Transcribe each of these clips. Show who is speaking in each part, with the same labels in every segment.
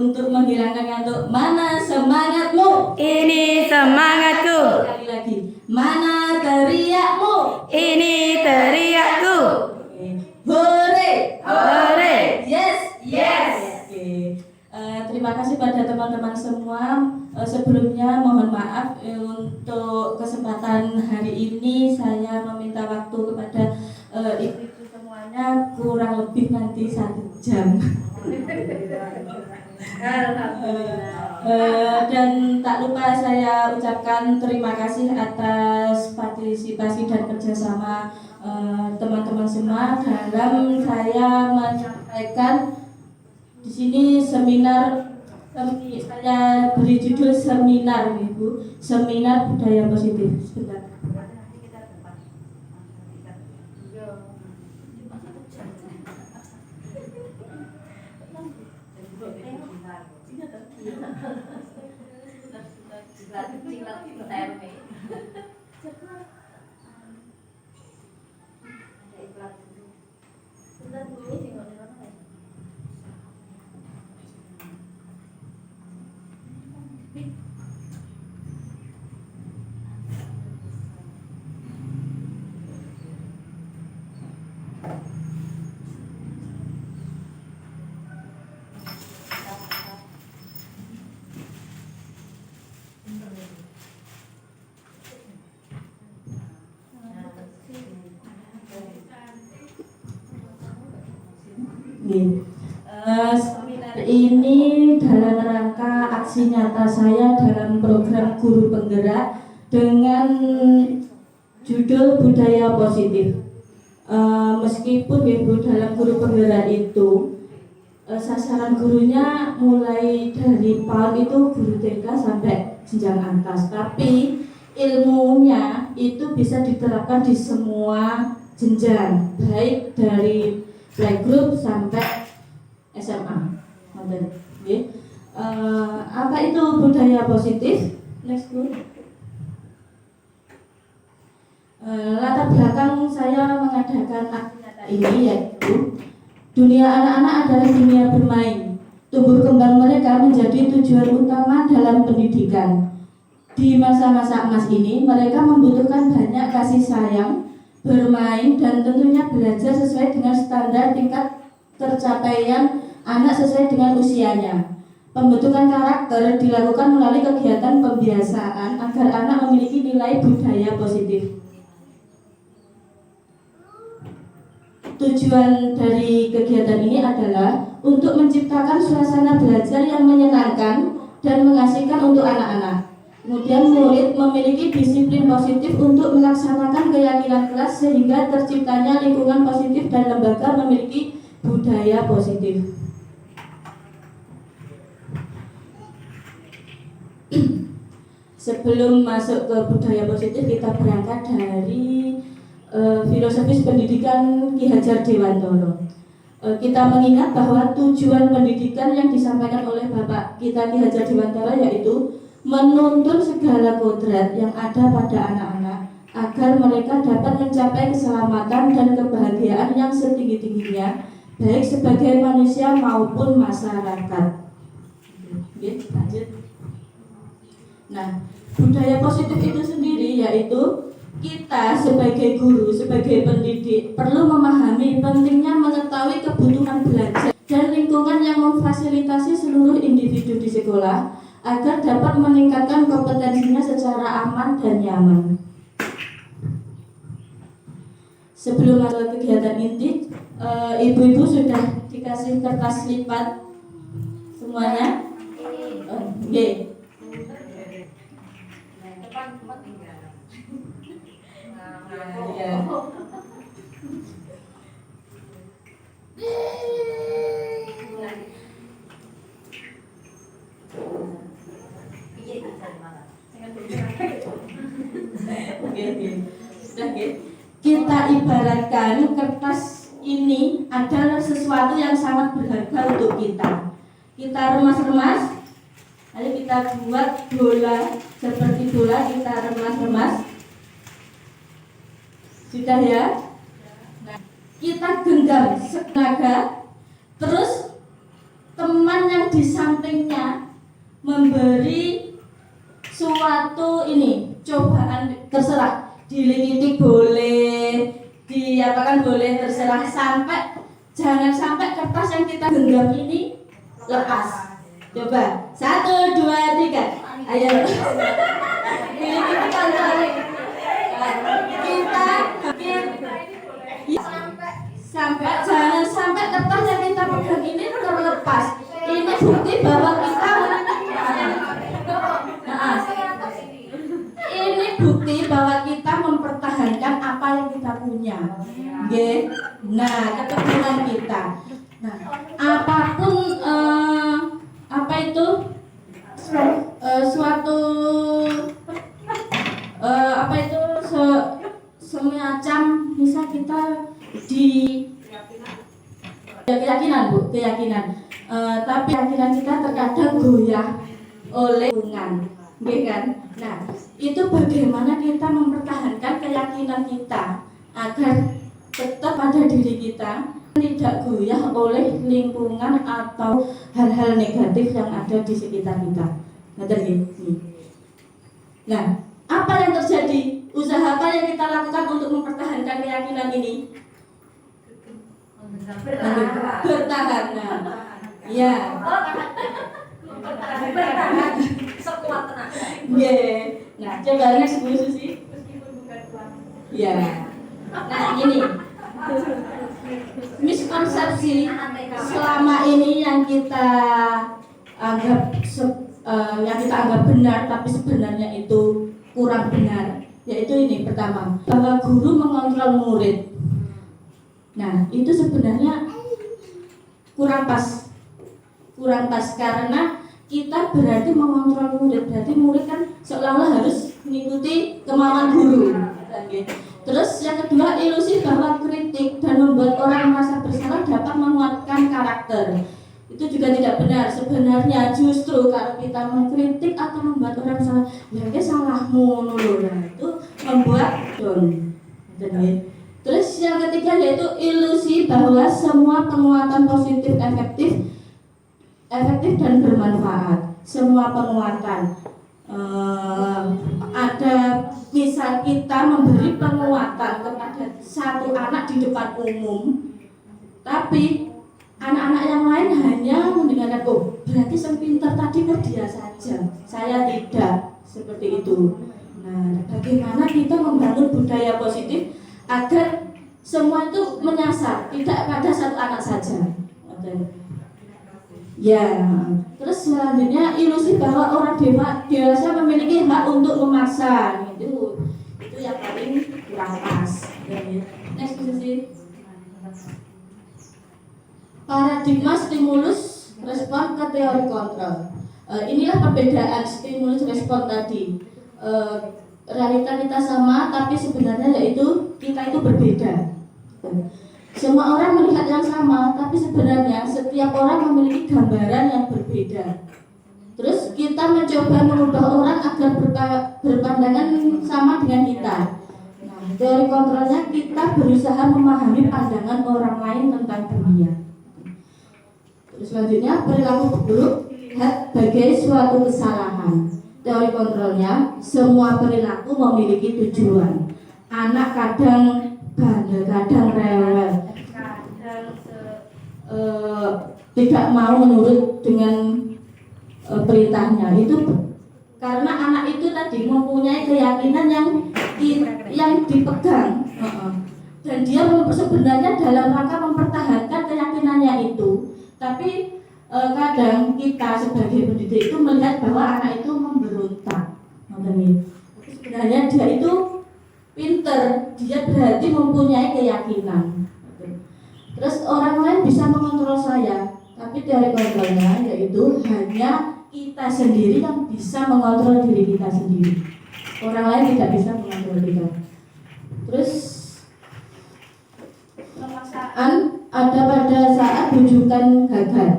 Speaker 1: untuk menghilangkan ngantuk. Mana semangatmu?
Speaker 2: Ini semangatku.
Speaker 1: Sekali lagi. Mana teriakmu?
Speaker 2: Ini teriakku.
Speaker 1: Oke. Hore!
Speaker 2: Hore!
Speaker 1: Yes!
Speaker 2: Yes!
Speaker 1: Oke. Terima kasih pada teman-teman semua. Sebelumnya mohon maaf untuk kesempatan hari ini saya meminta waktu kepada ibu-ibu semuanya kurang lebih nanti 1 jam. Dan tak lupa saya ucapkan terima kasih atas partisipasi dan kerjasama teman-teman semua dalam saya menyampaikan di sini seminar. Saya beri judul seminar, Ibu, seminar budaya positif. Sebentar. Seminar ini dalam rangka aksi nyata saya dalam program Guru Penggerak dengan judul budaya positif. Meskipun Ibu dalam Guru Penggerak itu sasaran gurunya mulai dari PAUD itu guru TK sampai jenjang atas, tapi ilmunya itu bisa diterapkan di semua jenjang, baik dari playgroup sampai SMA. Apa itu budaya positif? Next dulu. Latar belakang saya mengadakan aksi nyata ini yaitu dunia anak-anak adalah dunia bermain. Tumbuh kembang mereka menjadi tujuan utama dalam pendidikan. Di masa-masa emas ini mereka membutuhkan banyak kasih sayang, bermain, dan tentunya belajar sesuai dengan standar tingkat tercapaian anak sesuai dengan usianya. Pembentukan karakter dilakukan melalui kegiatan pembiasaan agar anak memiliki nilai budaya positif. Tujuan dari kegiatan ini adalah untuk menciptakan suasana belajar yang menyenangkan dan mengasihkan untuk anak-anak. Kemudian murid memiliki disiplin positif untuk melaksanakan keyakinan kelas sehingga terciptanya lingkungan positif dan lembaga memiliki budaya positif. Sebelum masuk ke budaya positif, kita berangkat dari filosofis pendidikan Ki Hajar Dewantara. Kita mengingat bahwa tujuan pendidikan yang disampaikan oleh Bapak kita Ki Hajar Dewantara yaitu menuntun segala kodrat yang ada pada anak-anak agar mereka dapat mencapai keselamatan dan kebahagiaan yang setinggi-tingginya, baik sebagai manusia maupun masyarakat. Oke, lanjut. Nah, budaya positif itu sendiri yaitu kita sebagai guru, sebagai pendidik perlu memahami pentingnya mengetahui kebutuhan belajar dan lingkungan yang memfasilitasi seluruh individu di sekolah agar dapat meningkatkan kompetensinya secara aman dan nyaman. Sebelum masuk kegiatan inti, ibu-ibu sudah dikasih kertas lipat semuanya? Oke. Ya. Kita ibaratkan kertas ini adalah sesuatu yang sangat berharga untuk kita. Kita remas-remas, lalu kita buat bola seperti bola, kita remas-remas. Sudah ya? Nah, kita genggam setenaga, terus teman yang yang di sampingnya memberi suatu ini cobaan, terserah dilingiti boleh, diapakan boleh, terserah, sampai jangan sampai kertas yang kita genggam ini lepas. Coba 1, 2, 3, ayo. Ini kita cari. Kita sampai jangan sampai kertas yang kita pegang ini terlepas. Ini bukti bahwa kita ini bukti bahwa kita mempertahankan apa yang kita punya. Oke. Nah, keteguhan kita. Nah, apapun apa itu suatu apa itu semacam misal kita di keyakinan Bu, keyakinan. Tapi keyakinan kita terkadang goyah oleh lingkungan, kan? Nah, itu bagaimana kita mempertahankan keyakinan kita agar tetap pada diri kita, tidak goyah oleh lingkungan atau hal-hal negatif yang ada di sekitar kita. Nah, apa yang terjadi? Usaha apa yang kita lakukan untuk mempertahankan keyakinan ini? Bertahan. Nah, ya.
Speaker 3: Sekuat tenaga.
Speaker 1: Yeah. Nah, coba next Bu Susi. Ya. Nah, ini miskonsepsi selama ini yang kita anggap benar tapi sebenarnya itu kurang benar, yaitu ini pertama, bahwa guru mengontrol murid. Nah, itu sebenarnya kurang pas karena kita berarti mengontrol murid, berarti murid kan seolah-olah harus mengikuti kemauan guru. Terus yang kedua, ilusi bahwa kritik dan membuat orang merasa bersalah dapat menguatkan karakter. Itu juga tidak benar. Sebenarnya justru kalau kita mengkritik atau membuat orang salah, ya salahmu nuluh, itu membuat down. Terus yang ketiga yaitu ilusi bahwa semua penguatan positif efektif dan bermanfaat. Semua penguatan ada, misal kita memberi penguatan kepada satu anak di depan umum, tapi anak-anak yang lain hanya mendengarkan, oh berarti yang pintar tadi dia saja, saya tidak, seperti itu. Nah, bagaimana kita membangun budaya positif agar semua itu menyasar, tidak pada satu anak saja. Ya, terus selanjutnya ilusi bahwa orang dewasa memiliki hak untuk memaksa, itu yang paling kurang pas. Next Susi. Paradigma stimulus respon ke teori kontrol. Inilah perbedaan stimulus respon tadi. Realita kita sama, tapi sebenarnya yaitu kita itu berbeda. Semua orang melihat yang sama, tapi sebenarnya setiap orang memiliki gambaran yang berbeda. Terus kita mencoba mengubah orang agar berpandangan sama dengan kita. Nah, teori kontrolnya kita berusaha memahami pandangan orang lain tentang dunia. Terus selanjutnya, perilaku buruk dilihat sebagai suatu kesalahan. Teori kontrolnya, semua perilaku memiliki tujuan. Anak kadang bandel, kadang rewel, kadang tidak mau menurut dengan perintahnya. Itu karena anak itu tadi mempunyai keyakinan yang dipegang, dan dia sebenarnya dalam rangka mempertahankan keyakinannya itu. Tapi kadang kita sebagai pendidik itu melihat bahwa anak itu memberontak. Sebenarnya dia itu pinter, dia berarti mempunyai keyakinan. Terus orang lain bisa mengontrol saya, tapi teori kontrolnya yaitu hanya kita sendiri yang bisa mengontrol diri kita sendiri. Orang lain tidak bisa mengontrol kita. Terus pemaksaan ada pada saat bujukan gagal.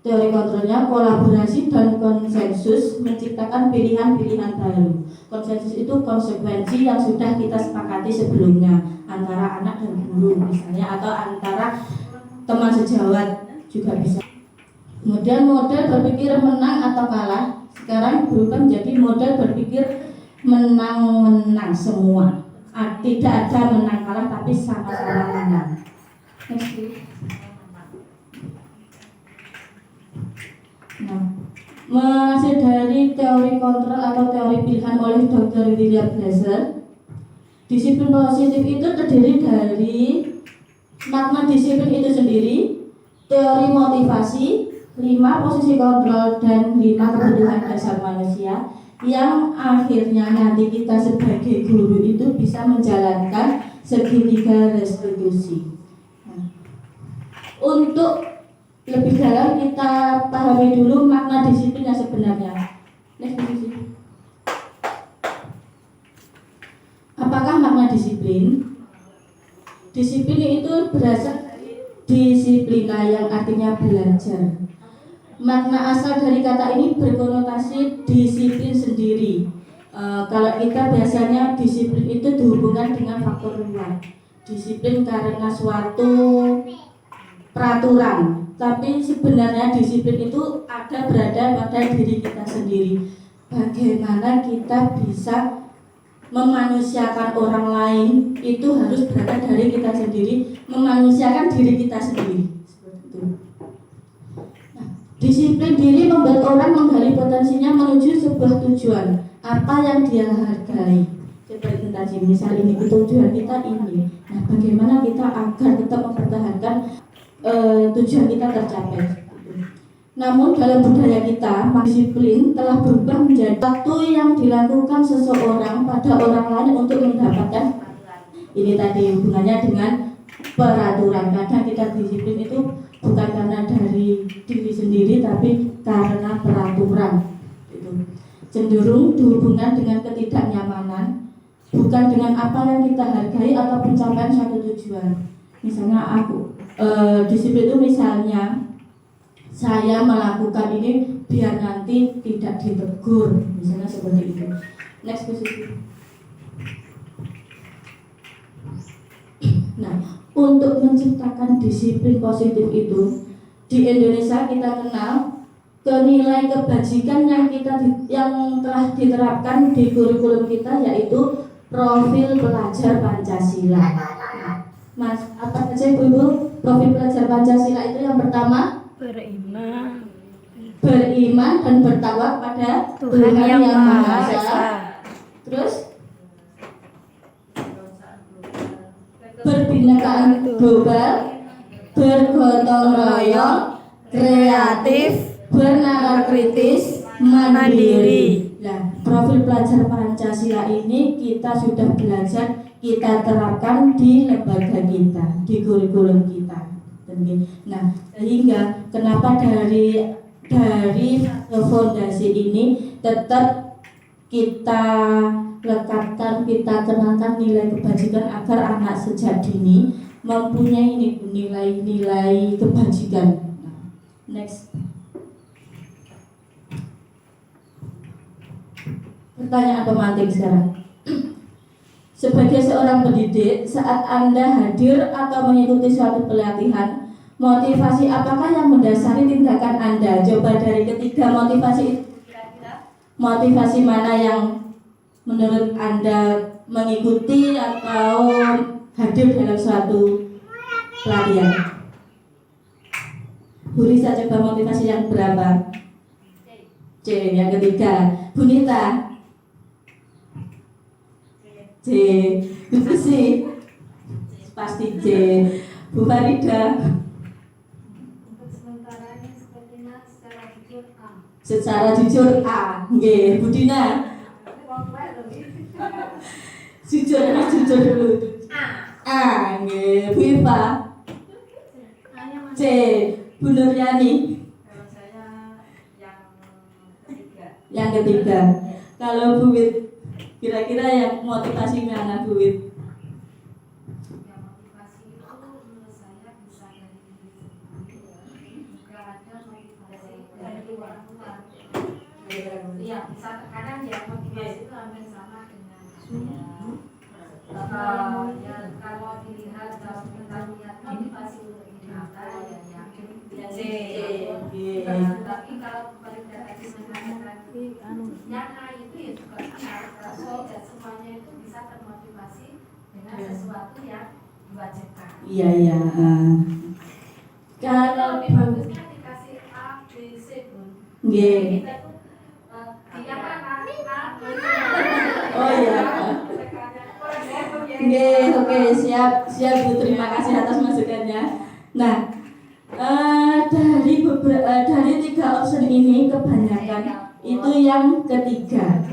Speaker 1: Teori kontrolnya kolaborasi dan konsensus menciptakan pilihan-pilihan baru. Konsensus itu konsekuensi yang sudah kita sepakati sebelumnya antara anak dan guru misalnya, atau antara teman sejawat juga bisa. Kemudian model berpikir menang atau kalah sekarang berubah menjadi model berpikir menang-menang semua. Tidak ada menang kalah tapi sama-sama menang. Next, please. Nah, masih dari teori kontrol atau teori pilihan oleh Dr. William Glasser, disiplin positif itu terdiri dari makna disiplin itu sendiri, teori motivasi, 5 posisi kontrol, dan 5 kebutuhan dasar manusia yang akhirnya nanti kita sebagai guru itu bisa menjalankan segitiga restitusi. Nah, untuk lebih dalam kita pahami dulu makna disiplin yang sebenarnya. Next, please. Apakah makna disiplin? Disiplin itu berasal dari disiplina yang artinya belajar. Makna asal dari kata ini berkonotasi disiplin sendiri. Kalau kita biasanya disiplin itu dihubungkan dengan faktor luar. Disiplin karena suatu peraturan, tapi sebenarnya disiplin itu berada pada diri kita sendiri. Bagaimana kita bisa memanusiakan orang lain itu harus berada dari kita sendiri, memanusiakan diri kita sendiri. Seperti itu. Disiplin diri membuat orang menggali potensinya menuju sebuah tujuan. Apa yang dia hargai. Seperti tadi, misal ini tujuan kita ini. Nah, bagaimana kita agar tetap mempertahankan tujuan kita tercapai. Namun dalam budaya kita, disiplin telah berubah menjadi satu yang dilakukan seseorang pada orang lain untuk mendapatkan. Ini tadi hubungannya dengan peraturan. Kadang kita disiplin itu bukan karena dari diri sendiri tapi karena peraturan. Itu cenderung dihubungkan dengan ketidaknyamanan, bukan dengan apa yang kita hargai atau pencapaian suatu tujuan. Misalnya disiplin itu misalnya saya melakukan ini biar nanti tidak ditegur, misalnya seperti itu. Next position. Nah, untuk menciptakan disiplin positif itu di Indonesia kita kenal nilai kebajikan yang telah diterapkan di kurikulum kita, yaitu profil pelajar Pancasila. Nah, Mas, apa saja Ibu? Profil pelajar Pancasila itu yang pertama beriman dan bertakwa pada Tuhan yang Maha Esa. Terus berbhinneka global, bergotong royong, kreatif, bernalar kritis, mandiri. Nah, profil pelajar Pancasila ini kita sudah belajar, kita terapkan di lembaga kita, di kurikulum kita. Nah, sehingga kenapa dari fondasi ini tetap kita lekatkan, kita kenalkan nilai kebajikan agar anak sejak dini mempunyai nilai-nilai kebajikan. Next. Pertanyaan pemantik sekarang. Sebagai seorang pendidik, saat Anda hadir atau mengikuti suatu pelatihan, motivasi apakah yang mendasari tindakan Anda? Coba dari ketiga motivasi itu, kira-kira motivasi mana yang menurut Anda mengikuti atau hadir dalam suatu pelatihan? Bu Risa, coba motivasi yang berapa? C, yang ketiga. Bu Nita? C, itu sih pasti C. Bu Farida?
Speaker 3: Untuk sementara ini sepertinya secara jujur A.
Speaker 1: Secara jujur A. Nggih, Bu Dina? Jujur dulu. A, nggih. Bu Iva? C. Bu Nuryani?
Speaker 3: Kalau saya yang ketiga.
Speaker 1: Yang ketiga. Kalau Bu Wit, kira-kira yang motivasi mana Bu Wit?
Speaker 3: Yang motivasi itu menurut saya bisa dari diri sendiri, juga ada motivasi dari orang luar. Iya, bisa terkadang ya motivasi itu hampir sama dengan ya kalau dilihat dalam kita lihat motivasi untuk diri kita ya C. Tapi kalau balik dari yang A itu ya juga so semuanya itu bisa termotivasi dengan sesuatu yang diwajibkan.
Speaker 1: Iya iya. Kalau
Speaker 3: Lebih bagusnya dikasih A, B, C pun.
Speaker 1: nggih.
Speaker 3: Kita tuh yang mana A, B, C.
Speaker 1: Oh iya. Nggih, oke, siap Bu. Terima kasih atas masukannya. Nah, dari 3 option ini kebanyakan itu yang ketiga.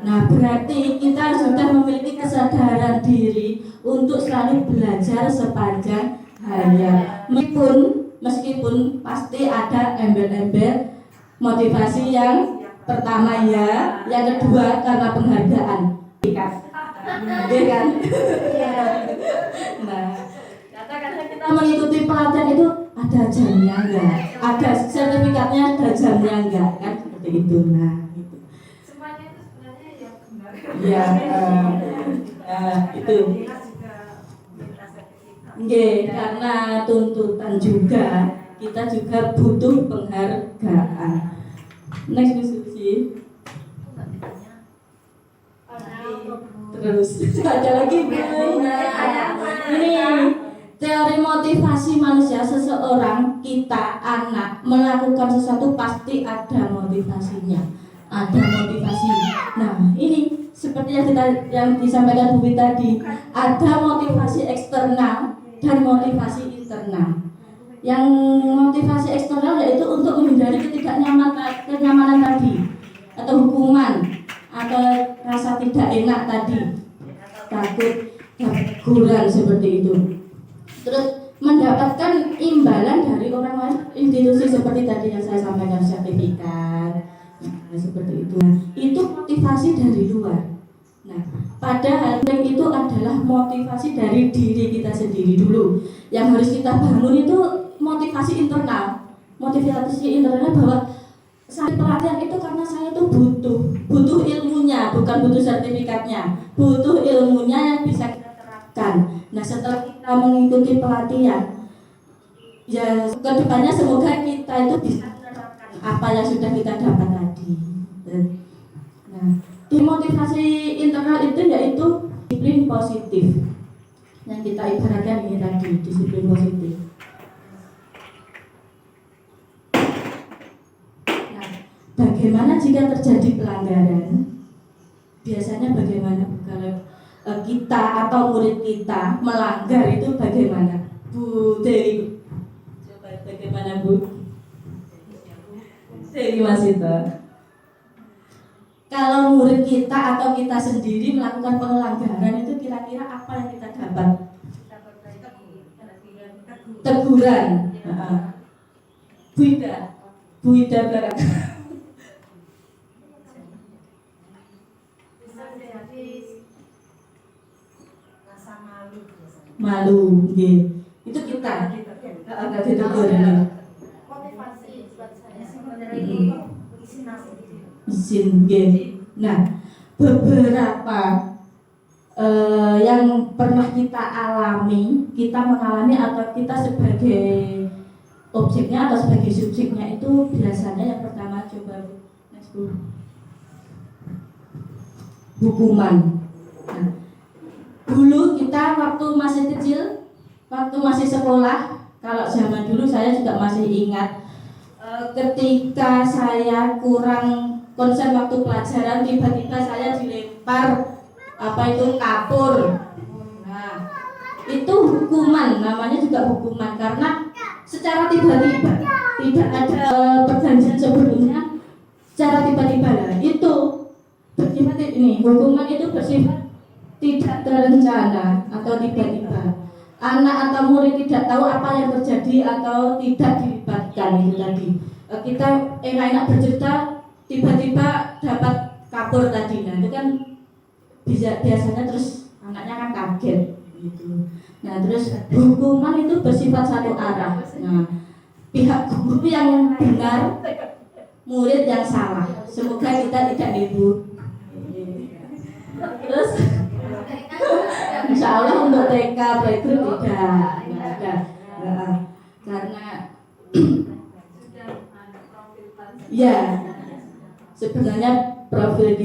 Speaker 1: Nah, berarti kita sudah memiliki kesadaran diri untuk selalu belajar sepanjang hayat. Meskipun pasti ada embel-embel motivasi yang pertama ya, yang kedua karena penghargaan. Iya kan? Nah, kadang-kadang kita mengikuti pelatihan itu ada jamnya enggak? Ada sertifikatnya, ada jamnya enggak? Kan seperti itu. Nah, itu.
Speaker 3: Semuanya itu sebenarnya ya benar.
Speaker 1: Ya, itu. Nggih, karena tuntutan juga kita juga butuh penghargaan. Next diskusi. Terus ada lagi Bu. Ini teori motivasi manusia. Seseorang, kita, anak melakukan sesuatu pasti ada motivasinya. Ada motivasi. Nah, ini seperti yang disampaikan Bu Wi tadi, ada motivasi eksternal dan motivasi internal. Yang motivasi eksternal yaitu untuk menghindari kenyamanan tadi, atau hukuman, atau rasa tidak enak tadi, takut teguran seperti itu. Terus mendapatkan imbalan dari orang lain, institusi seperti tadi yang saya sampaikan, sertifikat, seperti itu. Itu motivasi dari luar. Nah, padahal yang itu adalah motivasi dari diri kita sendiri dulu. Yang harus kita bangun itu motivasi internal. Motivasi internalnya bahwa saya pelatihan itu karena saya itu butuh ilmunya, bukan butuh sertifikatnya, butuh ilmunya yang bisa kita terapkan. Nah, setelah kita mengikuti pelatihan, ya kedepannya semoga kita itu bisa menerapkan apa yang sudah kita dapat tadi. Nah, motivasi internal itu yaitu disiplin positif yang kita ibaratkan ini tadi, disiplin positif. Bagaimana jika terjadi pelanggaran? Biasanya bagaimana kalau kita atau murid kita melanggar itu bagaimana? Bu Dewi, coba bagaimana Bu? Dewi Masita. Kalau murid kita atau kita sendiri melakukan pelanggaran itu kira-kira apa yang kita dapat? Teguran. Bu Ida belakang. Malu, gitu. Itu kita. Agak ditegur ini.
Speaker 3: Motivasi buat saya
Speaker 1: Izin, gitu. Nah, beberapa yang pernah kita alami, kita mengalami atau kita sebagai objeknya atau sebagai subjeknya itu biasanya yang pertama coba next Bu. Hukuman. Nah, dulu kita waktu masih kecil, waktu masih sekolah, kalau zaman dulu saya juga masih ingat ketika saya kurang konsen waktu pelajaran, tiba-tiba saya dilempar kapur. Nah, itu hukuman, namanya juga hukuman karena secara tiba-tiba, tidak ada perjanjian sebelumnya, secara tiba-tiba. Nah, itu bersifat ini, hukuman itu bersifat tidak terencana atau tiba-tiba. Anak atau murid tidak tahu apa yang terjadi atau tidak dilibatkan itu tadi. Kita enak-enak bercerita, tiba-tiba dapat kabur tadi. Nah, itu kan biasanya terus anaknya kan kaget gitu. Nah, terus hukuman itu bersifat satu arah. Nah, pihak guru yang benar, murid yang salah. Semoga kita tidak nipu. Terus insya Allah untuk TK playgroup tidak ada. Karena Ya, sebenarnya profil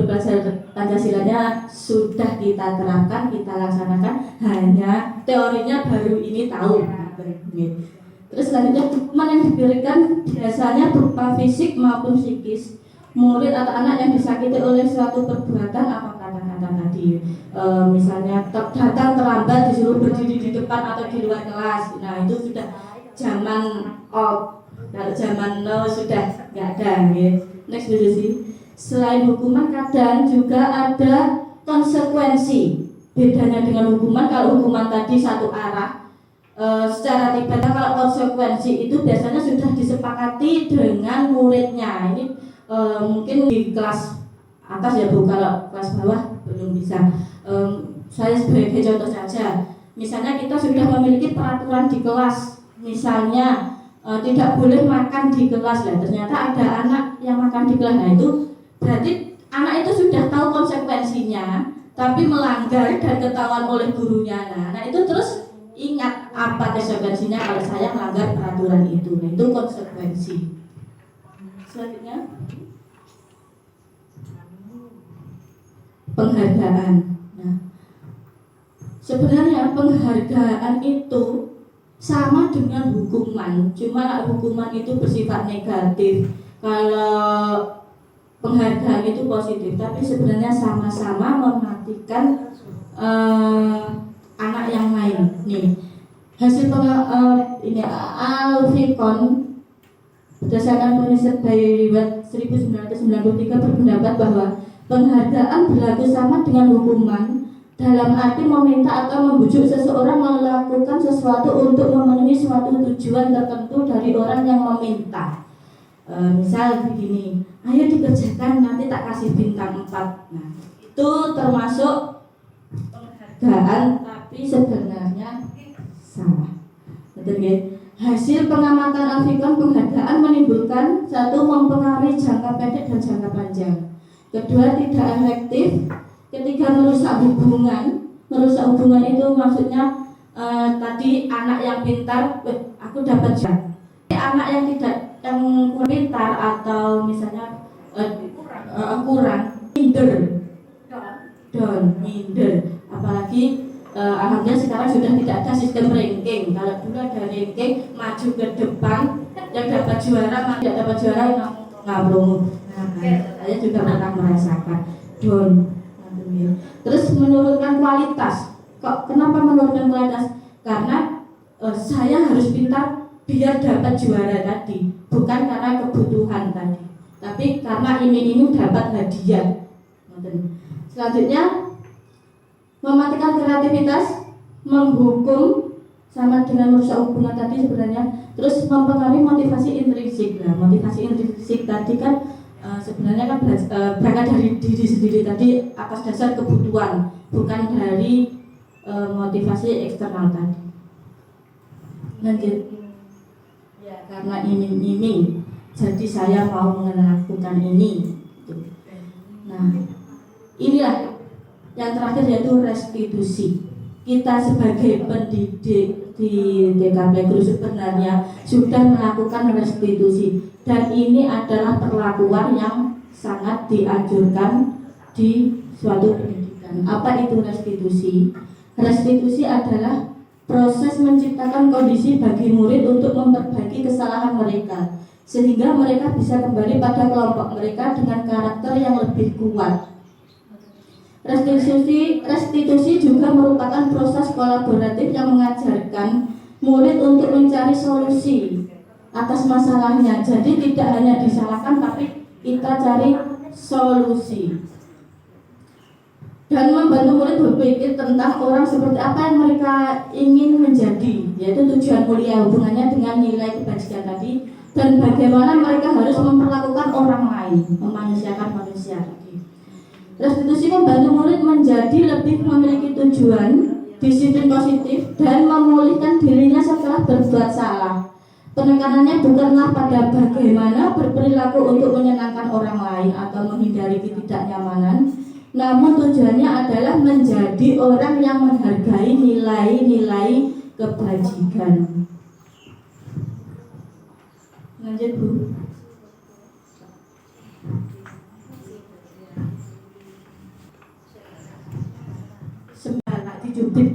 Speaker 1: pelajar Pancasilanya sudah kita terapkan, kita laksanakan, hanya teorinya baru ini tahu. Terus selanjutnya hukuman yang diberikan biasanya berupa fisik maupun psikis. Murid atau anak yang disakiti oleh suatu perbuatan apa kata-kata tadi, misalnya datang terlambat disuruh berdiri di depan atau di luar kelas. Nah itu sudah zaman off. Kalau zaman now sudah nggak ada. Next dulu sih. Selain hukuman kadang juga ada konsekuensi. Bedanya dengan hukuman, kalau hukuman tadi satu arah, secara tiba-tiba, kalau konsekuensi itu biasanya sudah disepakati dengan muridnya. Ini mungkin di kelas atas ya Bu, kalau kelas bawah belum bisa. Saya sebagai contoh saja, misalnya kita sudah memiliki peraturan di kelas, misalnya tidak boleh makan di kelas, lah ternyata ada anak yang makan di kelas. Nah itu berarti anak itu sudah tahu konsekuensinya, tapi melanggar dan ketahuan oleh gurunya. Nah itu terus ingat apa konsekuensinya kalau saya melanggar peraturan itu. Nah itu konsekuensi. Selanjutnya penghargaan. Nah sebenarnya penghargaan itu sama dengan hukuman, cuma hukuman itu bersifat negatif, kalau penghargaan itu positif. Tapi sebenarnya sama-sama mematikan anak yang lain. Nih hasil ini Alfikon berdasarkan penelitian dari riwayat 1993 berpendapat bahwa penghargaan berlaku sama dengan hukuman, dalam arti meminta atau membujuk seseorang melakukan sesuatu untuk memenuhi suatu tujuan tertentu dari orang yang meminta. Misal begini, ayo dikerjakan nanti tak kasih bintang 4. Nah itu termasuk penghargaan, tapi sebenarnya salah. Betul ya? Hasil pengamatan Alfikon, penghargaan menimbulkan satu, mempengaruhi jangka pendek dan jangka panjang. Kedua, tidak efektif. Ketiga, merusak hubungan. Merusak hubungan itu maksudnya tadi anak yang pintar, aku dapat jam. Anak yang tidak, yang kurang pintar atau misalnya kurang, minder, minder. Apalagi alhamdulillah sekarang sudah tidak ada sistem ranking. Kalau dulu ada ranking, maju ke depan, yang dapat juara, tidak dapat juara ngabrung. Nah, saya juga pernah merasakan down. Terus menurunkan kualitas. Kok kenapa menurunkan kualitas? Karena saya harus pintar biar dapat juara tadi, bukan karena kebutuhan tadi, tapi karena iming-iming dapat hadiah. Selanjutnya mematikan kreativitas, menghukum, sama dengan merusak hubungan tadi sebenarnya. Terus mempengaruhi motivasi intrinsik. Nah, motivasi intrinsik tadi kan sebenarnya kan berangkat dari diri sendiri tadi, atas dasar kebutuhan, bukan dari motivasi eksternal tadi. Lanjut. Ya, karena iming-iming, jadi saya mau melakukan ini. Nah, inilah yang terakhir, yaitu restitusi. Kita sebagai pendidik di TKP Guru sebenarnya sudah melakukan restitusi, dan ini adalah perlakuan yang sangat dianjurkan di suatu pendidikan. Apa itu restitusi? Restitusi adalah proses menciptakan kondisi bagi murid untuk memperbaiki kesalahan mereka, sehingga mereka bisa kembali pada kelompok mereka dengan karakter yang lebih kuat. Restitusi juga merupakan proses kolaboratif yang mengajarkan murid untuk mencari solusi atas masalahnya. Jadi tidak hanya disalahkan, tapi kita cari solusi. Dan membantu murid berpikir tentang orang seperti apa yang mereka ingin menjadi, yaitu tujuan mulia, hubungannya dengan nilai kebajikan tadi, dan bagaimana mereka harus memperlakukan orang lain, memanusiakan manusia. Restitusi membantu murid menjadi lebih memiliki tujuan, disiplin positif, dan memulihkan dirinya setelah berbuat salah. Penekanannya bukanlah pada bagaimana berperilaku untuk menyenangkan orang lain atau menghindari ketidaknyamanan, namun tujuannya adalah menjadi orang yang menghargai nilai-nilai kebajikan. Lanjut Bu.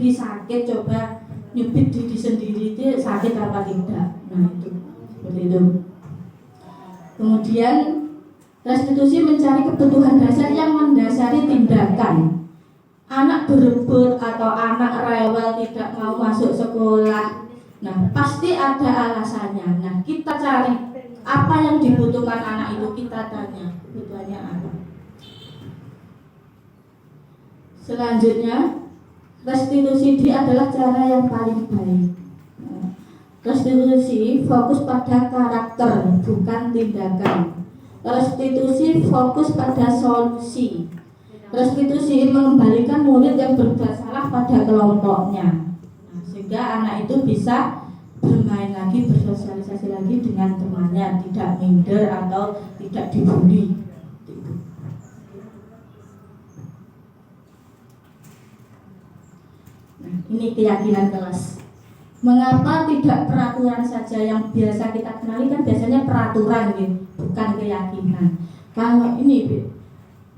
Speaker 1: pergi sakit coba nyubit diri sendiri itu sakit apa tidak. Nah itu seperti itu. Kemudian restitusi mencari kebutuhan dasar yang mendasari tindakan. Anak berebut atau anak rewel tidak mau masuk sekolah, nah pasti ada alasannya. Nah kita cari apa yang dibutuhkan anak itu, kita tanya kebutuhannya apa. Selanjutnya, restitusi adalah cara yang paling baik. Nah, restitusi fokus pada karakter, bukan tindakan. Restitusi fokus pada solusi. Restitusi mengembalikan murid yang berbuat salah pada kelompoknya. Nah, sehingga anak itu bisa bermain lagi, bersosialisasi lagi dengan temannya, tidak minder atau tidak dibully. Nah, ini keyakinan kelas. Mengapa tidak peraturan saja yang biasa kita kenali? Kan biasanya peraturan gitu, bukan keyakinan. Kalau ini,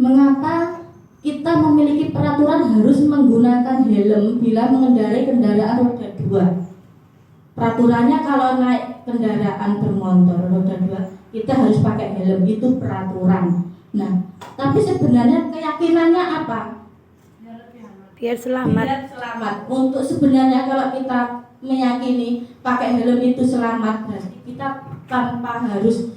Speaker 1: mengapa kita memiliki peraturan harus menggunakan helm bila mengendarai kendaraan roda 2? Peraturannya kalau naik kendaraan bermotor roda 2 kita harus pakai helm, itu peraturan. Nah, tapi sebenarnya keyakinannya apa?
Speaker 2: Biar selamat.
Speaker 1: Biar selamat. Untuk sebenarnya kalau kita meyakini pakai helm itu selamat, berarti kita tanpa harus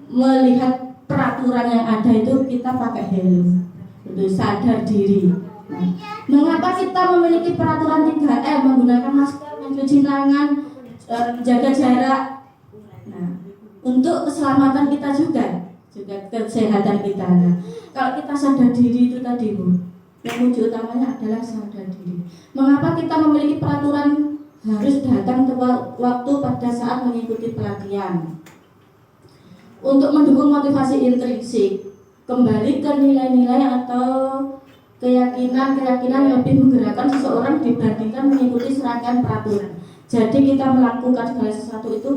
Speaker 1: melihat peraturan yang ada itu kita pakai helm. Itu sadar diri. Nah, mengapa kita memiliki peraturan 3M, menggunakan masker, mencuci tangan, menjaga jarak? Nah, untuk keselamatan kita juga kesehatan kita. Nah, kalau kita sadar diri itu tadi Bu, yang wujud utamanya adalah sadar diri. Mengapa kita memiliki peraturan harus datang waktu pada saat mengikuti pelatihan? Untuk mendukung motivasi intrinsik, kembali ke nilai-nilai atau keyakinan-keyakinan yang lebih menggerakkan seseorang dibandingkan mengikuti serangkaian peraturan. Jadi kita melakukan segala sesuatu itu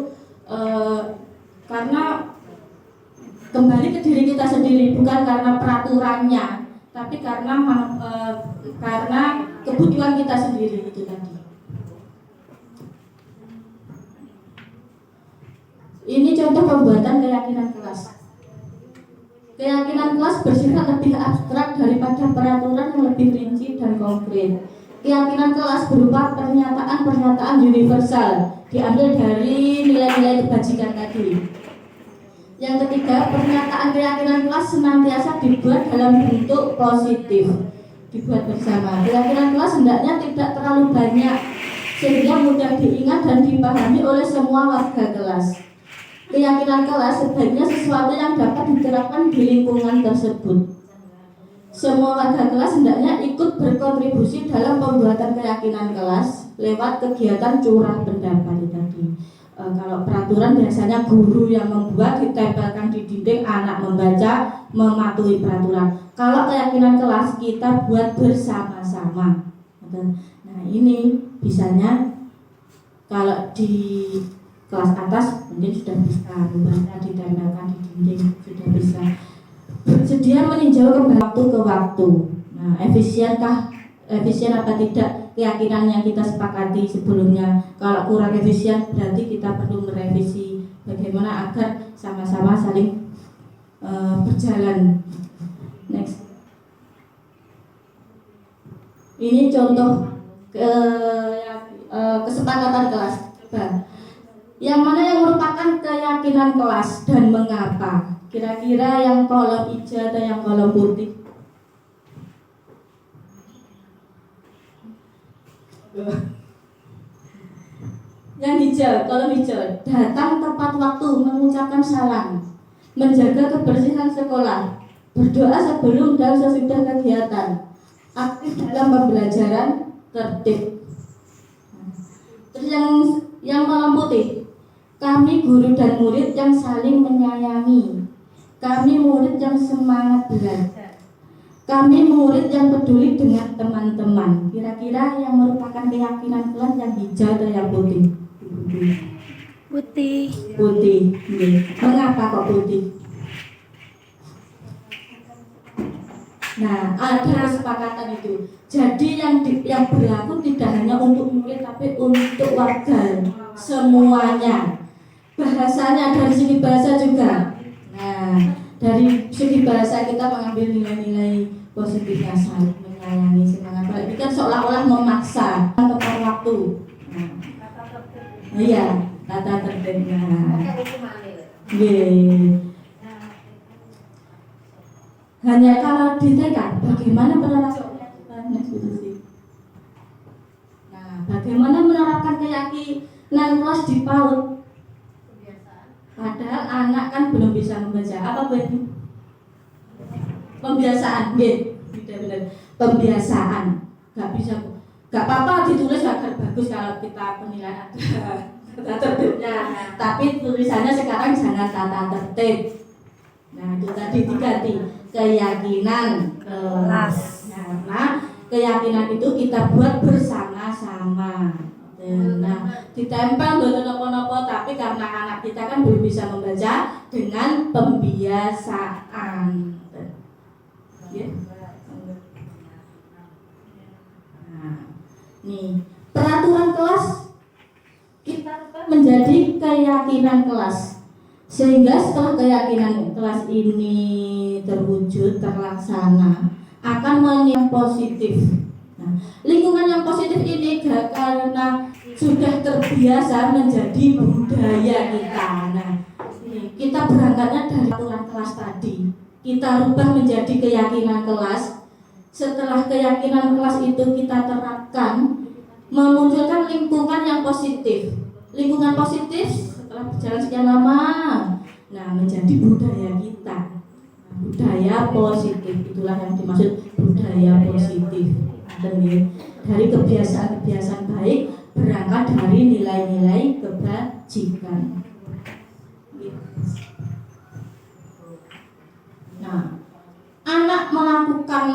Speaker 1: karena kembali ke diri kita sendiri, bukan karena peraturannya, tapi karena kebutuhan kita sendiri itu tadi. Ini contoh pembuatan keyakinan kelas. Keyakinan kelas bersifat lebih abstrak daripada peraturan yang lebih rinci dan konkret. Keyakinan kelas berupa pernyataan-pernyataan universal, diambil dari nilai-nilai kebajikan tadi. Yang ketiga, pernyataan keyakinan kelas senantiasa dibuat dalam bentuk positif, dibuat bersama. Keyakinan kelas hendaknya tidak terlalu banyak, sehingga mudah diingat dan dipahami oleh semua warga kelas. Keyakinan kelas sebaiknya sesuatu yang dapat diterapkan di lingkungan tersebut. Semua warga kelas hendaknya ikut berkontribusi dalam pembuatan keyakinan kelas lewat kegiatan curah pendapat tadi. Kalau peraturan biasanya guru yang membuat, ditempelkan di dinding, anak membaca, mematuhi peraturan. Kalau keyakinan kelas kita buat bersama-sama. Nah ini bisanya kalau di kelas atas mungkin sudah bisa membaca, ditempelkan di dinding, sudah bisa. Bersedia meninjau kembali waktu ke waktu. Nah, efisien apa tidak keyakinan yang kita sepakati sebelumnya? Kalau kurang efisien berarti kita perlu merevisi bagaimana agar sama-sama saling berjalan. Next. Ini contoh kesepakatan kelas. Coba. Yang mana yang merupakan keyakinan kelas dan mengapa? Kira-kira yang kolom hijau atau yang kolom putih? Yang hijau, kolom hijau. Datang tepat waktu, mengucapkan salam, menjaga kebersihan sekolah, berdoa sebelum dan sesudah kegiatan, aktif dalam pembelajaran, tertib. Terus yang kolom putih, kami guru dan murid yang saling menyayangi. Kami murid yang semangat belajar. Kami murid yang peduli dengan teman-teman. Kira-kira yang merupakan keyakinan kelas yang hijau atau yang putih?
Speaker 2: Putih.
Speaker 1: Putih. Mengapa kok putih? Nah, ada kesepakatan itu. Jadi yang berlaku tidak hanya untuk murid tapi untuk warga semuanya. Bahasanya dari segi bahasa juga. Nah, dari segi bahasa kita mengambil nilai-nilai positifnya, saling menyayangi, semangat baik. Ini kan seolah-olah memaksa tepat waktu. Nah, iya, tata tertibnya. Hanya kalau di TK, bagaimana penerapan Nah, bagaimana menerapkan keyakinan kelas di PAUD? Padahal anak kan belum bisa membaca. Apa Bu? Pembiasaan, benar. Pembiasaan. Gak bisa, gak apa-apa ditulis agar bagus kalau kita penilaian ada tata tertibnya. Tapi tulisannya sekarang jangan tata tertib. Nah, itu tadi diganti keyakinan kelas. Nah, keyakinan itu kita buat bersama-sama. Nah, ditempel betul nopo-nopo, tapi karena anak kita kan belum bisa membaca dengan pembiasaan. Ya. Nah, nih peraturan kelas kita menjadi keyakinan kelas, sehingga setelah keyakinan kelas ini terwujud terlaksana akan menjadi positif. Nah, lingkungan yang positif ini karena sudah terbiasa menjadi budaya kita. Nah, kita berangkatnya dari aturan kelas tadi, kita rubah menjadi keyakinan kelas. Setelah keyakinan kelas itu kita terapkan, memunculkan lingkungan yang positif. Lingkungan positif setelah berjalan sekian lama, nah menjadi budaya kita. Nah, budaya positif itulah yang dimaksud budaya positif. Dari kebiasaan-kebiasaan baik berangkat dari nilai-nilai kebajikan. Nah, anak melakukan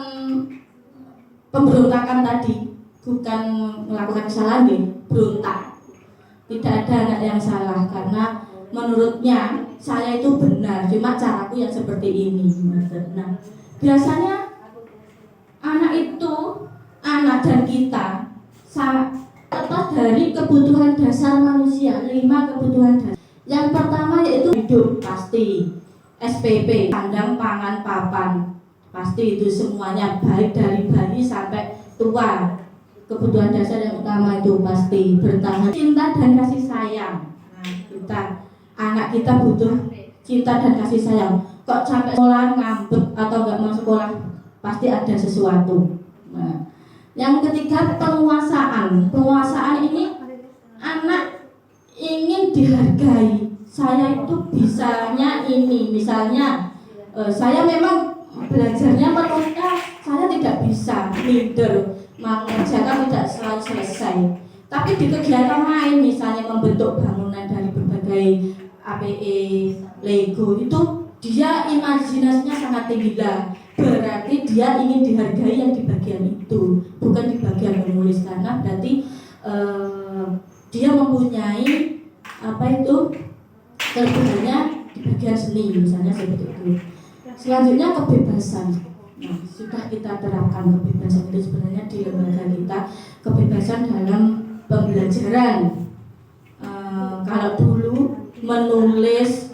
Speaker 1: pemberontakan tadi bukan melakukan kesalahan, berontak. Tidak ada anak yang salah karena menurutnya saya itu benar, cuma caraku yang seperti ini. Nah, biasanya anak dan kita lepas dari kebutuhan dasar manusia, 5 kebutuhan dasar. Yang pertama yaitu hidup, pasti SPP, sandang, pangan, papan, pasti itu semuanya, baik dari bayi sampai tua. Kebutuhan dasar yang utama itu pasti bertahan. Cinta dan kasih sayang. Nah, anak kita butuh cinta dan kasih sayang. Kok sampai sekolah ngambek atau nggak mau sekolah, pasti ada sesuatu. Nah, yang ketiga penguasaan. Penguasaan ini anak ingin dihargai. Saya itu bisanya ini, misalnya saya memang belajarnya menurutnya saya tidak bisa, minder, mengerjakan tidak selalu selesai. Tapi di kegiatan lain, misalnya membentuk bangunan dari berbagai APE, Lego, itu dia imajinasinya sangat tinggi lah. Berarti dia ingin dihargai yang di bagian itu, bukan di bagian menulis, karena berarti dia mempunyai kelebihannya di bagian seni, misalnya seperti itu. Selanjutnya kebebasan. Nah, sudah kita terapkan kebebasan itu sebenarnya di lembaga kita, kebebasan dalam pembelajaran. Kalau dulu menulis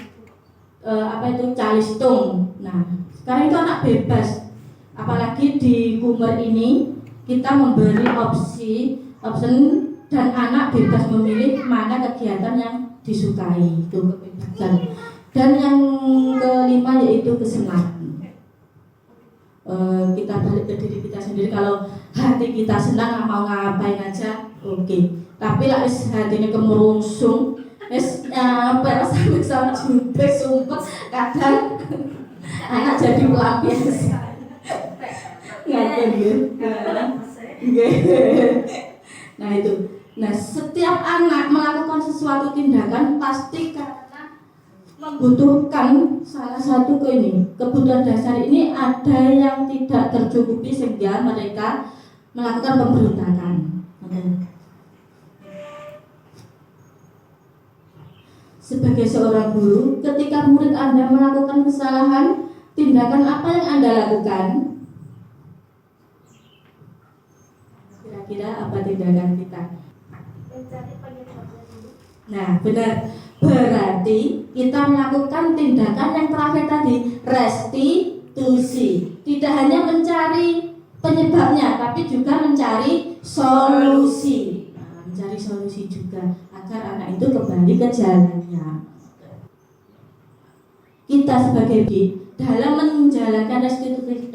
Speaker 1: calistung. Nah, sekarang itu anak bebas. Apalagi di Kumur ini kita memberi option dan anak bebas memilih mana kegiatan yang disukai, itu kebebasan. Dan yang kelima yaitu kesenangan. Kita balik ke diri kita sendiri. Kalau hati kita senang, mau ngapain aja, oke. Tapi lah hatinya kemerungsung, sampai sama juga sumpah, kadang anak jadi pelampiasan. Nah itu. Nah, setiap anak melakukan sesuatu tindakan pasti karena membutuhkan salah satu kebutuhan dasar ini, ada yang tidak tercukupi sehingga mereka melakukan pemberontakan. Sebagai seorang guru, ketika murid Anda melakukan kesalahan, tindakan apa yang Anda lakukan? saja apa tindakan kita.
Speaker 2: Mencari penyebabnya dulu.
Speaker 1: Nah, benar. Berarti kita melakukan tindakan yang terakhir tadi, restitusi. Tidak hanya mencari penyebabnya, tapi juga mencari solusi. Nah, mencari solusi juga agar anak itu kembali ke jalannya. Kita sebagai dalam menjalankan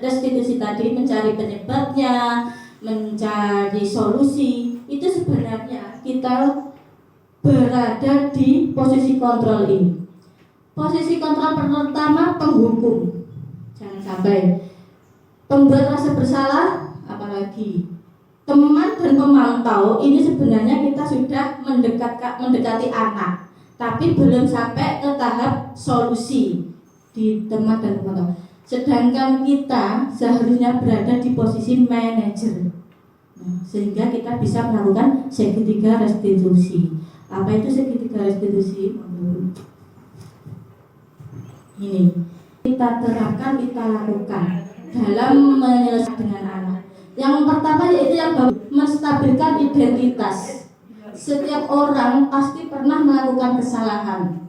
Speaker 1: restitusi tadi, mencari penyebabnya, mencari solusi, itu sebenarnya kita berada di posisi kontrol ini. Posisi kontrol pertama penghukum, jangan sampai pembuat rasa bersalah, apalagi teman dan pemantau. Ini sebenarnya kita sudah mendekati anak, tapi belum sampai ke tahap solusi di teman dan pemantau. Sedangkan kita seharusnya berada di posisi manajer, sehingga kita bisa melakukan segitiga restitusi. Apa itu segitiga restitusi? Ini kita terapkan, kita lakukan dalam menyelesaikan dengan anak. Yang pertama yaitu yang menstabilkan identitas. Setiap orang pasti pernah melakukan kesalahan.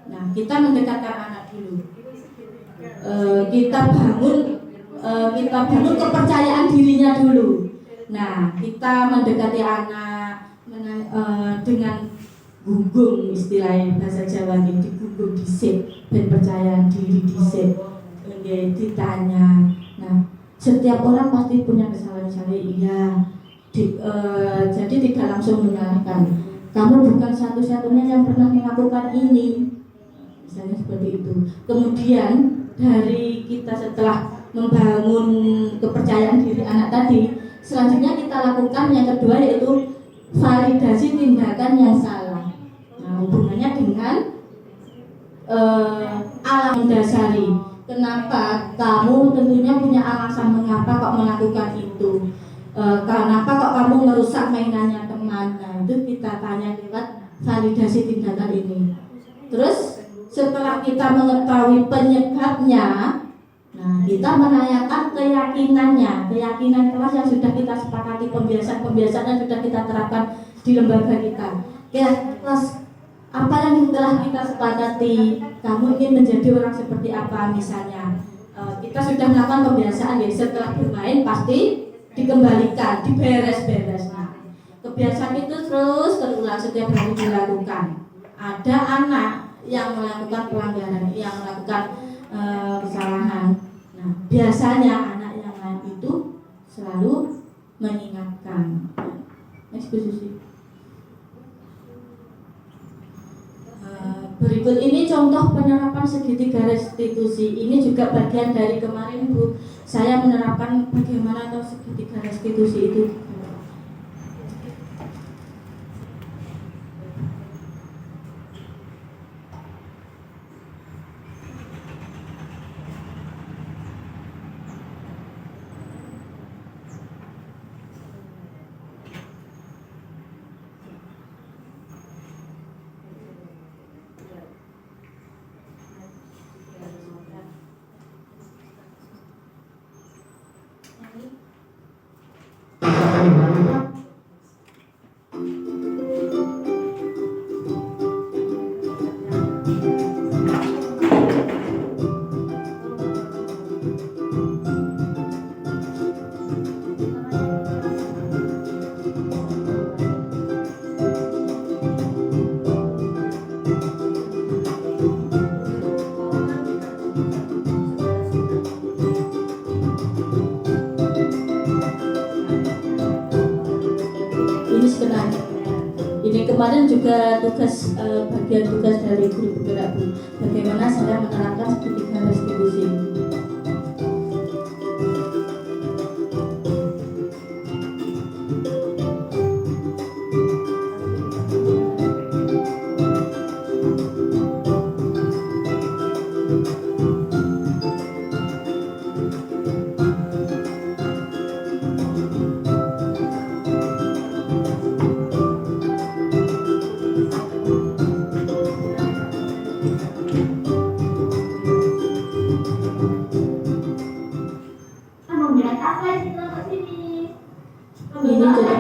Speaker 1: Nah, kita mendekatkan anak dulu. Kita bangun kepercayaan dirinya dulu. Nah, kita mendekati anak dengan gunggung, istilahnya bahasa Jawa ini, digunggung dhisik, ben percaya diri dhisik, ditanya. Nah, setiap orang pasti punya kesalahan, misalnya iya, jadi tidak langsung menyalahkan. Kamu bukan satu-satunya yang pernah melakukan ini, misalnya seperti itu. Kemudian dari kita setelah membangun kepercayaan diri anak tadi, selanjutnya kita lakukan yang kedua yaitu validasi tindakan yang salah. Nah, hubungannya dengan alam mendasari. Kenapa kamu tentunya punya alasan mengapa kok melakukan itu? Kenapa kok kamu merusak mainannya teman? Nah, itu kita tanya lewat validasi tindakan ini. Terus setelah kita mengetahui penyebabnya, nah kita menanyakan keyakinan kelas yang sudah kita sepakati, pembiasaan yang sudah kita terapkan di lembaga kita. Kelas apa yang telah kita sepakati, kamu ingin menjadi orang seperti apa misalnya. Kita sudah melakukan pembiasaan ya, setelah bermain pasti dikembalikan, diberes-beres. Nah, kebiasaan itu terus terulang setiap hari dilakukan. Ada anak yang melakukan pelanggaran, yang melakukan kesalahan. Nah, biasanya anak yang lain itu selalu mengingatkan. Eksekusi. Berikut ini contoh penerapan segitiga restitusi. Ini juga bagian dari kemarin Bu, saya menerapkan bagaimana atau segitiga restitusi itu. Ini kemarin juga bagian tugas dari guru bergerak Bu, bagaimana saya menerapkan segitiga restitusi.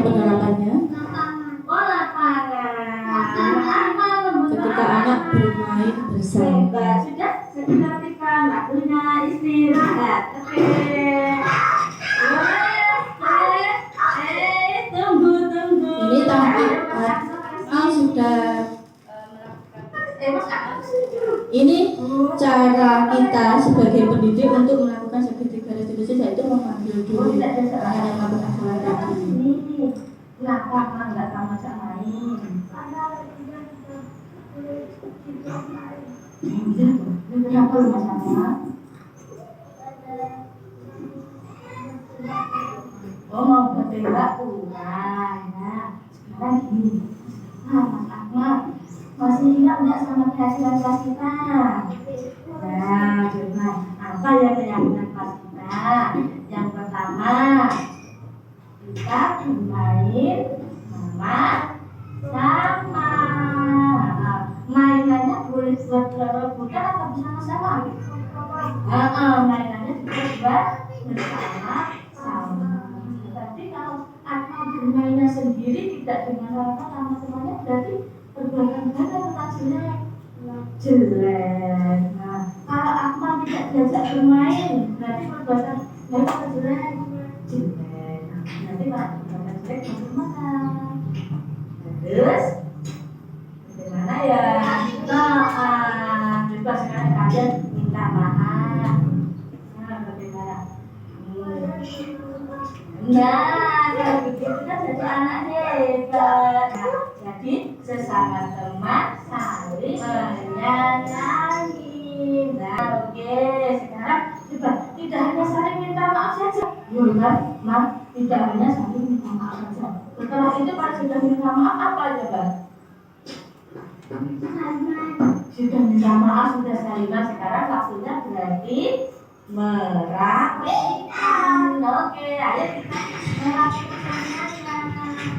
Speaker 1: penerapannya. Ketika anak bermain bersama.
Speaker 2: Sudah ketika waktunya istirahat. Oke. Tunggu.
Speaker 1: Ini tapi sudah. Ini cara kita sebagai pendidik untuk melakukan segitiga restitusi, yaitu memanggil dulu anak yang melakukan kesalahan tadi.
Speaker 2: Kenapa nggak sama-samain? Kenapa sama? Oh, mau bertembak kurang. Nah, sekarang gini. Mas Ahmad, masih ingat nggak sama kehasilan kelas kita? Nah, coba apa ya keyakinan kelas kita? Yang pertama, kita bermain sama. Mainannya boleh bukan atau bersama-sama? Mainannya juga bersama-sama. Tapi kalau atau bermainnya sendiri tidak dengan rata sama temannya, berarti perbuatan badan jelek. Nah, kalau Akmal tidak diajak bermain, berarti perbuatan baik atau jelek? Jelek. Berarti perbuatan jelek bagaimana? Terus bagaimana ya? Coba sekarang kalian minta maaf. Nah, bagaimana? Nah, kalau begitu kan jadi anak hebat. Nah, jadi sesama teman saling menyayangi. Nah, oke. Sekarang coba tidak hanya saling minta maaf saja. Maaf, tidak hanya saling minta maaf saja. Setelah itu kalau sudah minta maaf apa coba? Sudah minta maaf, sudah saliman. Sekarang waktunya berarti merapikan. Oke, ayo kita merapikan.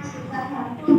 Speaker 2: Kita satu.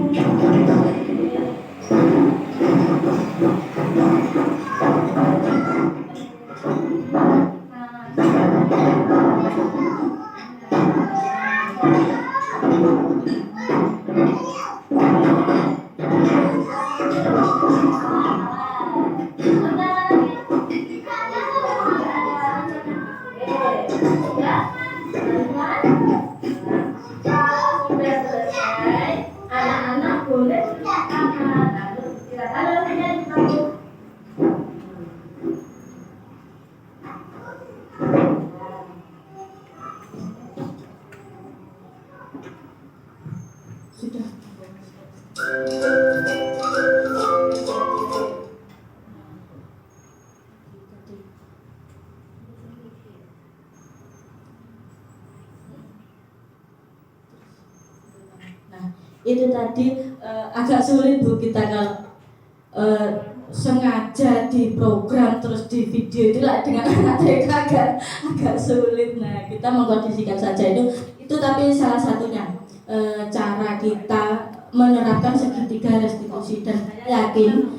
Speaker 1: Itu tadi agak sulit Bu kita kalau sengaja di program terus di video itu lah dengan anak TK agak sulit. Nah, kita mengkondisikan saja itu tapi salah satunya cara kita menerapkan segitiga restitusi, dan saya yakin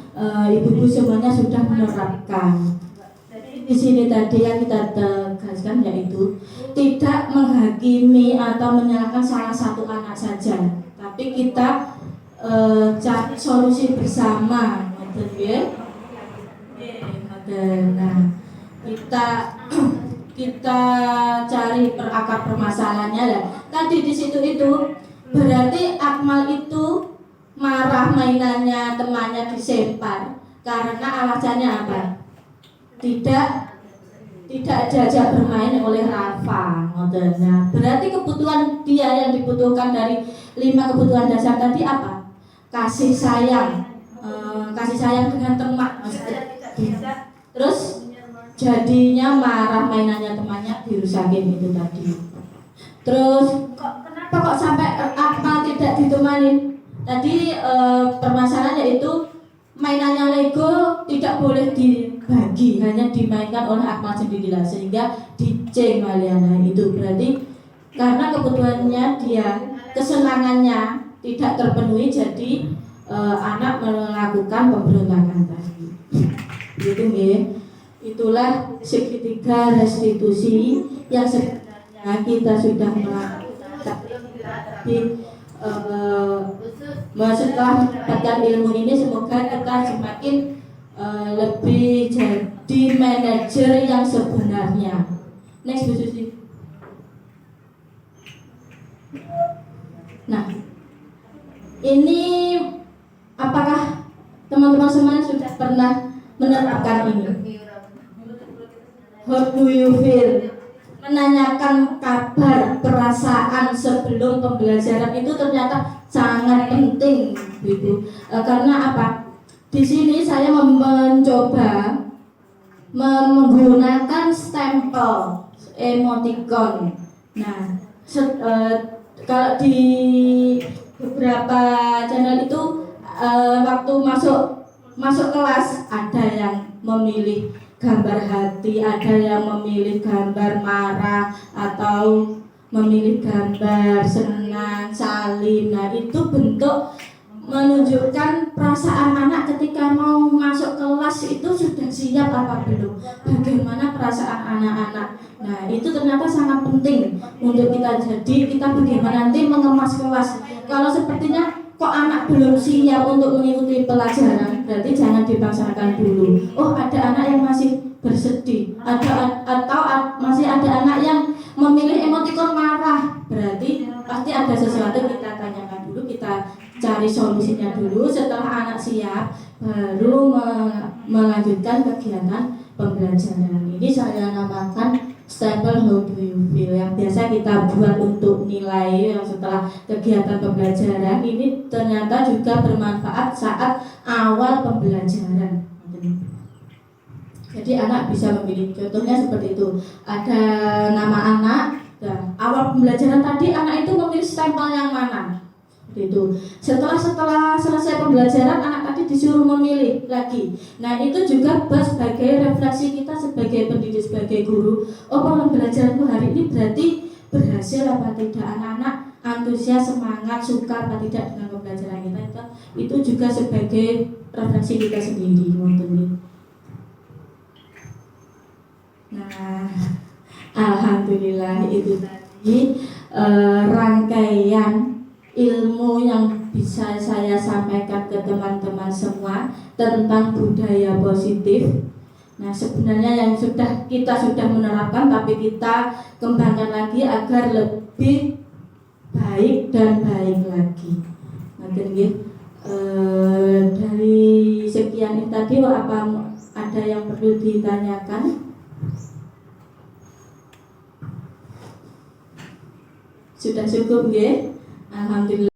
Speaker 1: ibu-ibu semuanya sudah menerapkan. Jadi di sini tadi yang kita tegaskan yaitu tidak menghakimi atau menyalahkan salah satu anak saja, tapi kita cari solusi bersama, gitu ya. Nah, kita cari akar permasalahannya lah. Tadi di situ itu berarti Akmal itu marah mainannya temannya disempar karena alasannya apa? Tidak diajak bermain oleh Rafa. Nah, berarti kebutuhan dia yang dibutuhkan dari 5 kebutuhan dasar tadi apa? Kasih sayang dengan teman. Terus jadinya marah mainannya temannya dirusakin itu tadi. Terus kenapa kok sampai Akmal tidak ditemani? Tadi permasalahannya itu mainannya Lego tidak boleh dibagi, hanya dimainkan oleh Akmal sendirilah, sehingga diceng Maliana. Itu berarti karena kebutuhannya dia, kesenangannya tidak terpenuhi, jadi anak melakukan pemberontakan tadi. Gitu ya. Itulah segitiga restitusi yang sebenarnya kita sudah melakukan, tapi setelah mendapatkan ilmu ini semoga kita semakin lebih jadi manajer yang sebenarnya. Next Bu Susi. Nah, ini apakah teman-teman semuanya sudah pernah menerapkan ini? How do you feel? Menanyakan kabar, perasaan sebelum pembelajaran itu ternyata sangat penting, Ibu. Karena apa? Di sini saya mencoba menggunakan stempel emoticon. Nah, kalau di beberapa channel itu waktu masuk kelas ada yang memilih gambar hati, ada yang memilih gambar marah atau memilih gambar senang, salim. Nah, itu bentuk menunjukkan perasaan anak ketika mau masuk kelas itu sudah siap apa belum, bagaimana perasaan anak-anak. Nah, itu ternyata sangat penting untuk kita. Jadi kita bagaimana nanti mengemas kelas. Kalau sepertinya kok anak belum siap untuk mengikuti pelajaran, berarti jangan dipaksakan dulu. Oh, ada anak yang masih bersedih, atau masih ada anak yang memilih emotikon marah, berarti pasti ada sesuatu. Kita tanyakan dulu, kita cari solusinya dulu. Setelah anak siap, baru melanjutkan kegiatan pembelajaran. Ini saya namakan stempel how do you feel, yang biasa kita buat untuk nilai yang setelah kegiatan pembelajaran. Ini ternyata juga bermanfaat saat awal pembelajaran. Jadi anak bisa memilih, contohnya seperti itu. Ada nama anak, nah, awal pembelajaran tadi anak itu memilih stempel yang mana. Itu. Setelah selesai pembelajaran, anak tadi disuruh memilih lagi. Nah, itu juga sebagai refleksi kita sebagai pendidik, sebagai guru. Oh, pembelajaranku hari ini berarti berhasil apa tidak? Anak-anak antusias, semangat, suka apa tidak dengan pembelajaran kita? Itu juga sebagai refleksi kita sendiri. Nah, alhamdulillah itu tadi rangkaian ilmu yang bisa saya sampaikan ke teman-teman semua tentang budaya positif. Nah, sebenarnya yang kita sudah menerapkan, tapi kita kembangkan lagi agar lebih baik dan baik lagi. Dari sekian ini tadi, apa ada yang perlu ditanyakan? Sudah cukup, ya? Alhamdulillah.